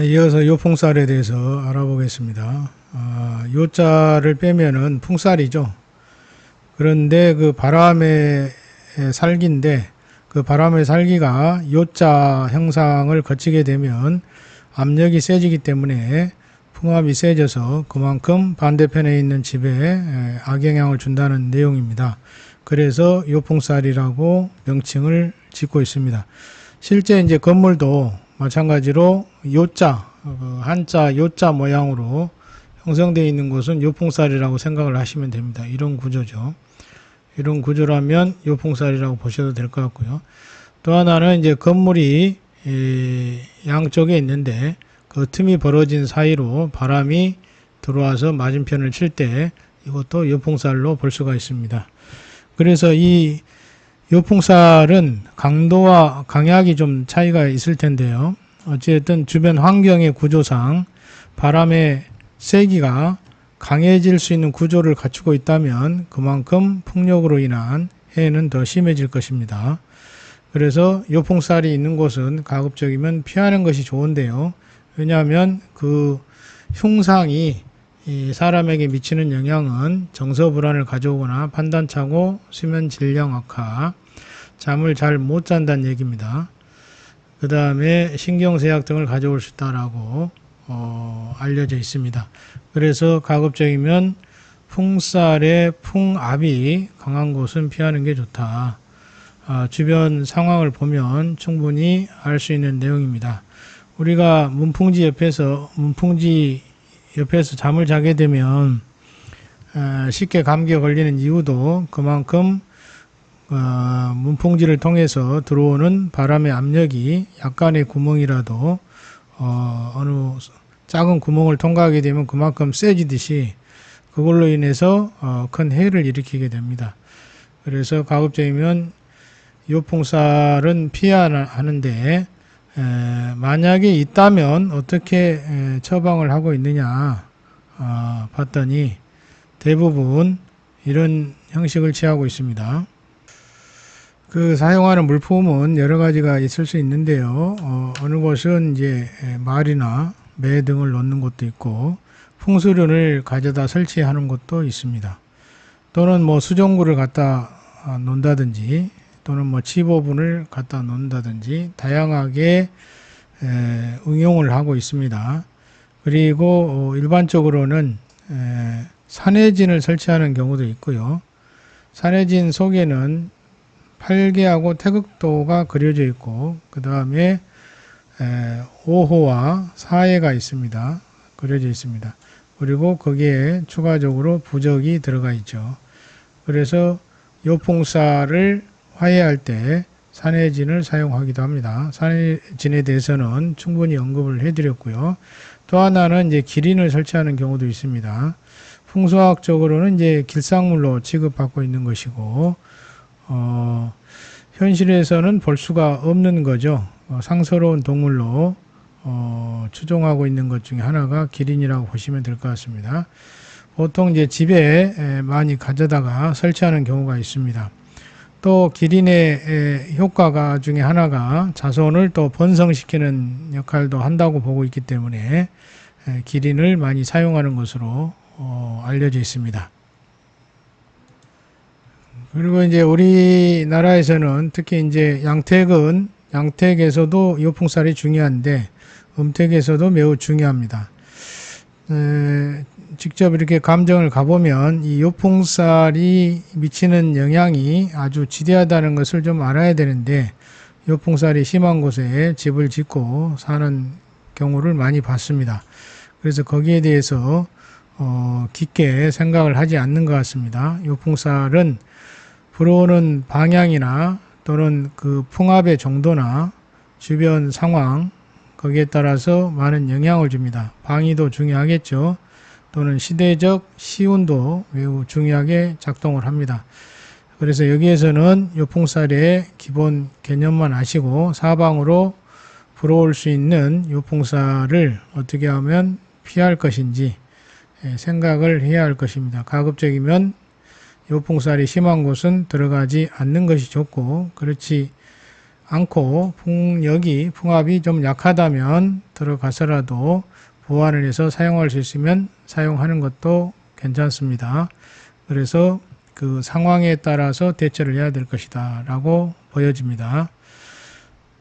이어서 요풍살에 대해서 알아보겠습니다. 요자를 빼면은 풍살이죠. 그런데 그 바람의 살기인데 그 바람의 살기가 요자 형상을 거치게 되면 압력이 세지기 때문에 풍압이 세져서 그만큼 반대편에 있는 집에 악영향을 준다는 내용입니다. 그래서 요풍살이라고 명칭을 짓고 있습니다. 실제 이제 건물도 마찬가지로 요자, 한자 요자 모양으로 형성되어 있는 곳은 요풍살이라고 생각을 하시면 됩니다. 이런 구조죠. 이런 구조라면 요풍살이라고 보셔도 될 것 같고요. 또 하나는 이제 건물이 양쪽에 있는데 그 틈이 벌어진 사이로 바람이 들어와서 맞은편을 칠 때 이것도 요풍살로 볼 수가 있습니다. 그래서 이 요풍살은 강도와 강약이 좀 차이가 있을 텐데요. 어쨌든 주변 환경의 구조상 바람의 세기가 강해질 수 있는 구조를 갖추고 있다면 그만큼 풍력으로 인한 해는 더 심해질 것입니다. 그래서 요풍살이 있는 곳은 가급적이면 피하는 것이 좋은데요. 왜냐하면 그 흉상이 이 사람에게 미치는 영향은 정서불안을 가져오거나 판단착오, 수면 질량 악화, 잠을 잘 못 잔다는 얘기입니다. 그 다음에 신경쇠약 등을 가져올 수 있다라고 알려져 있습니다. 그래서 가급적이면 풍살의 풍압이 강한 곳은 피하는 게 좋다. 주변 상황을 보면 충분히 알 수 있는 내용입니다. 우리가 문풍지 옆에서 잠을 자게 되면 쉽게 감기에 걸리는 이유도 그만큼 문풍지를 통해서 들어오는 바람의 압력이 약간의 구멍이라도 어느 작은 구멍을 통과하게 되면 그만큼 세지듯이 그걸로 인해서 큰 해를 일으키게 됩니다. 그래서 가급적이면 요풍살은 피해야 하는데 만약에 있다면 어떻게 처방을 하고 있느냐 봤더니 대부분 이런 형식을 취하고 있습니다. 그 사용하는 물품은 여러 가지가 있을 수 있는데요. 어느 곳은 이제 말이나 매 등을 놓는 곳도 있고 풍수륜을 가져다 설치하는 곳도 있습니다. 또는 뭐 수정구를 갖다 놓는다든지 또는 뭐 치보분을 갖다 놓는다든지 다양하게 응용을 하고 있습니다. 그리고 일반적으로는 산해진을 설치하는 경우도 있고요. 산해진 속에는 팔개하고 태극도가 그려져 있고 그 다음에 5호와 4해가 있습니다. 그려져 있습니다. 그리고 거기에 추가적으로 부적이 들어가 있죠. 그래서 요풍살을 화해할 때 산해진을 사용하기도 합니다. 산해진에 대해서는 충분히 언급을 해드렸고요. 또 하나는 이제 기린을 설치하는 경우도 있습니다. 풍수학적으로는 이제 길상물로 취급받고 있는 것이고, 현실에서는 볼 수가 없는 거죠. 상서로운 동물로 추종하고 있는 것 중에 하나가 기린이라고 보시면 될 것 같습니다. 보통 이제 집에 많이 가져다가 설치하는 경우가 있습니다. 또 기린의 효과가 중에 하나가 자손을 또 번성시키는 역할도 한다고 보고 있기 때문에 기린을 많이 사용하는 것으로 알려져 있습니다. 그리고 이제 우리나라에서는 특히 이제 양택에서도 요풍살이 중요한데 음택에서도 매우 중요합니다. 직접 이렇게 감정을 가보면 이 요풍살이 미치는 영향이 아주 지대하다는 것을 좀 알아야 되는데 요풍살이 심한 곳에 집을 짓고 사는 경우를 많이 봤습니다. 그래서 거기에 대해서 깊게 생각을 하지 않는 것 같습니다. 요풍살은 불어오는 방향이나 또는 그 풍압의 정도나 주변 상황 거기에 따라서 많은 영향을 줍니다. 방위도 중요하겠죠. 또는 시대적 시운도 매우 중요하게 작동을 합니다. 그래서 여기에서는 요풍살의 기본 개념만 아시고 사방으로 불어올 수 있는 요풍살을 어떻게 하면 피할 것인지 생각을 해야 할 것입니다. 가급적이면 요풍살이 심한 곳은 들어가지 않는 것이 좋고 그렇지 않고 풍압이 좀 약하다면 들어가서라도 보완을 해서 사용할 수 있으면 사용하는 것도 괜찮습니다. 그래서 그 상황에 따라서 대처를 해야 될 것이다 라고 보여집니다.